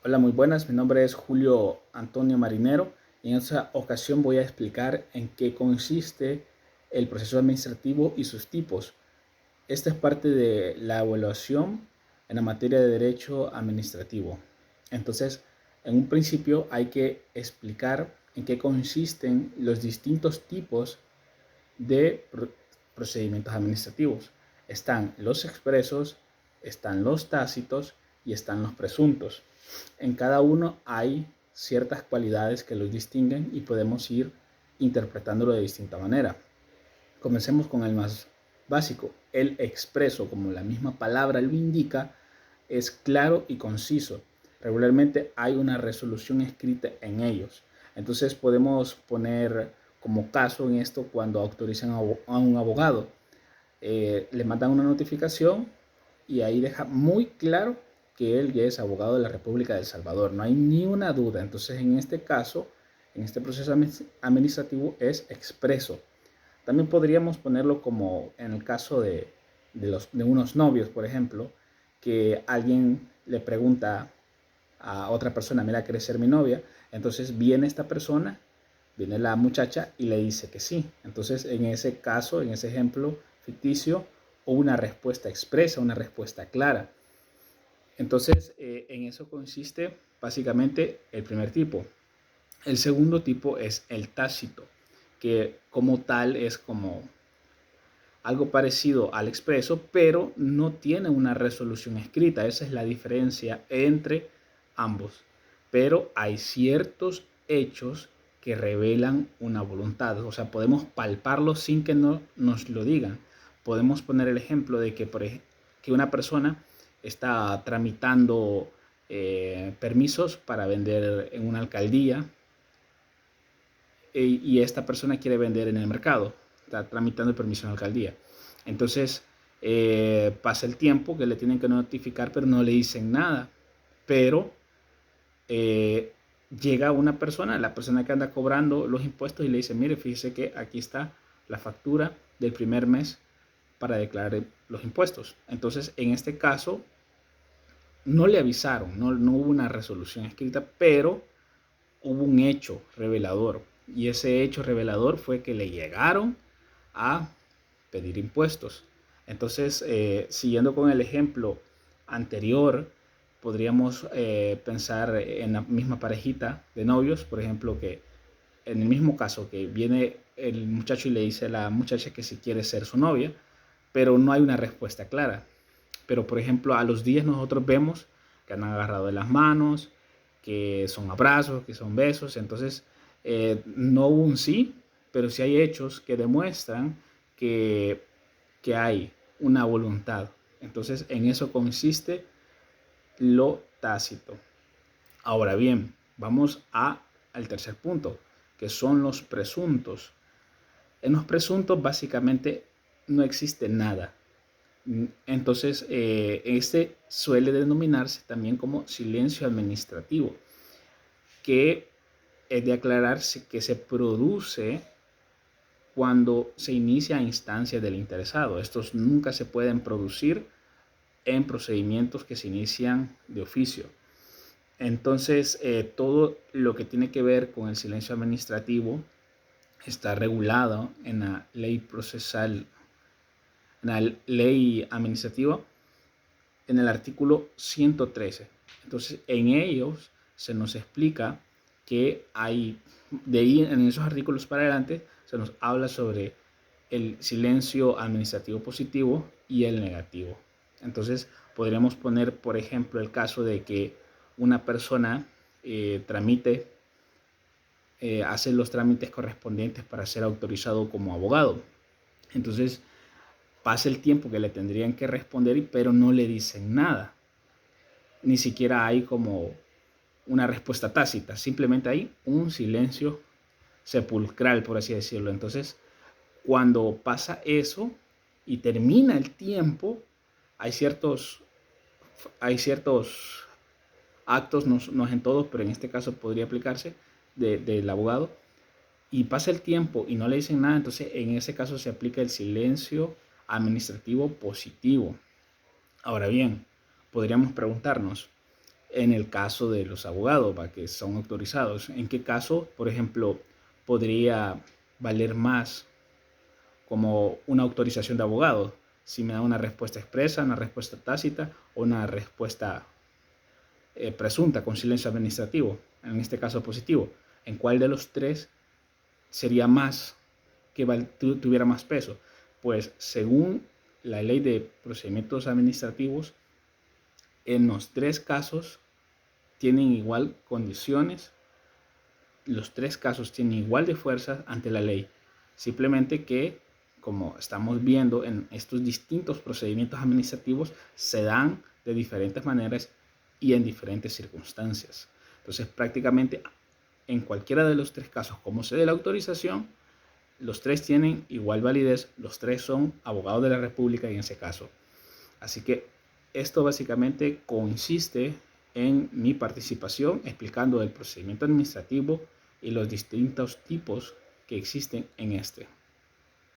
Hola, muy buenas. Mi nombre es Julio Antonio Marinero y en esta ocasión voy a explicar en qué consiste el proceso administrativo y sus tipos. Esta es parte de la evaluación en la materia de derecho administrativo. Entonces, en un principio hay que explicar en qué consisten los distintos tipos de procedimientos administrativos. Están los expresos, están los tácitos y están los presuntos. En cada uno hay ciertas cualidades que los distinguen y podemos ir interpretándolo de distinta manera. Comencemos con el más básico. El expreso, como la misma palabra lo indica, es claro y conciso. Regularmente hay una resolución escrita en ellos. Entonces podemos poner como caso en esto cuando autorizan a un abogado. Le mandan una notificación y ahí deja muy claro que él ya es abogado de la República de El Salvador. No hay ni una duda. Entonces en este caso, en este proceso administrativo es expreso. También podríamos ponerlo como en el caso de unos novios, por ejemplo, que alguien le pregunta a otra persona, mira, ¿quieres ser mi novia? Entonces viene esta persona, viene la muchacha y le dice que sí. Entonces en ese caso, en ese ejemplo ficticio, hubo una respuesta expresa, una respuesta clara. Entonces en eso consiste básicamente el primer tipo. El segundo tipo es el tácito, que como tal es como algo parecido al expreso, pero no tiene una resolución escrita. Esa es la diferencia entre ambos. Pero hay ciertos hechos que revelan una voluntad. O sea, podemos palparlo sin que no nos lo digan. Podemos poner el ejemplo de que, que una persona está tramitando permisos para vender en una alcaldía y esta persona quiere vender en el mercado, está tramitando el permiso en la alcaldía. Entonces pasa el tiempo que le tienen que notificar, pero no le dicen nada. Pero llega una persona, la persona que anda cobrando los impuestos, y le dice, mire, fíjese que aquí está la factura del primer mes para declarar los impuestos. Entonces, en este caso, no le avisaron, no hubo una resolución escrita, pero hubo un hecho revelador. Y ese hecho revelador fue que le llegaron a pedir impuestos. Entonces, siguiendo con el ejemplo anterior, podríamos pensar en la misma parejita de novios, por ejemplo, que en el mismo caso que viene el muchacho y le dice a la muchacha que si quiere ser su novia, pero no hay una respuesta clara. Pero, por ejemplo, a los días nosotros vemos que han agarrado de las manos, que son abrazos, que son besos. Entonces, no hubo un sí, pero sí hay hechos que demuestran que, que hay una voluntad. Entonces, en eso consiste lo tácito. Ahora bien, vamos al tercer punto, que son los presuntos. En los presuntos básicamente no existe nada. Entonces, este suele denominarse también como silencio administrativo, que es de aclararse que se produce cuando se inicia a instancia del interesado. Estos nunca se pueden producir en procedimientos que se inician de oficio. Entonces, todo lo que tiene que ver con el silencio administrativo está regulado en la ley procesal, en la ley administrativa, en el artículo 113. Entonces, en ellos se nos explica que hay, de ahí en esos artículos para adelante, se nos habla sobre el silencio administrativo positivo y el negativo. Entonces, podríamos poner, por ejemplo, el caso de que una persona hace los trámites correspondientes para ser autorizado como abogado. Entonces, pasa el tiempo que le tendrían que responder, pero no le dicen nada. Ni siquiera hay como una respuesta tácita, simplemente hay un silencio sepulcral, por así decirlo. Entonces, cuando pasa eso y termina el tiempo, hay ciertos, hay ciertos actos, no es en todos, pero en este caso podría aplicarse, del abogado, y pasa el tiempo y no le dicen nada, entonces en ese caso se aplica el silencio administrativo positivo. Ahora bien, podríamos preguntarnos, en el caso de los abogados, ¿va? Que son autorizados. ¿En qué caso, por ejemplo, podría valer más como una autorización de abogado? Si me da una respuesta expresa, una respuesta tácita o una respuesta presunta con silencio administrativo, en este caso positivo. ¿En cuál de los tres sería más, que tuviera más peso? Pues según la ley de procedimientos administrativos, en los tres casos tienen igual condiciones, los tres casos tienen igual de fuerza ante la ley. Simplemente que, como estamos viendo en estos distintos procedimientos administrativos, se dan de diferentes maneras y en diferentes circunstancias. Entonces, prácticamente en cualquiera de los tres casos, como se dé la autorización, los tres tienen igual validez, los tres son abogados de la República en ese caso. Así que esto básicamente consiste en mi participación explicando el procedimiento administrativo y los distintos tipos que existen en este.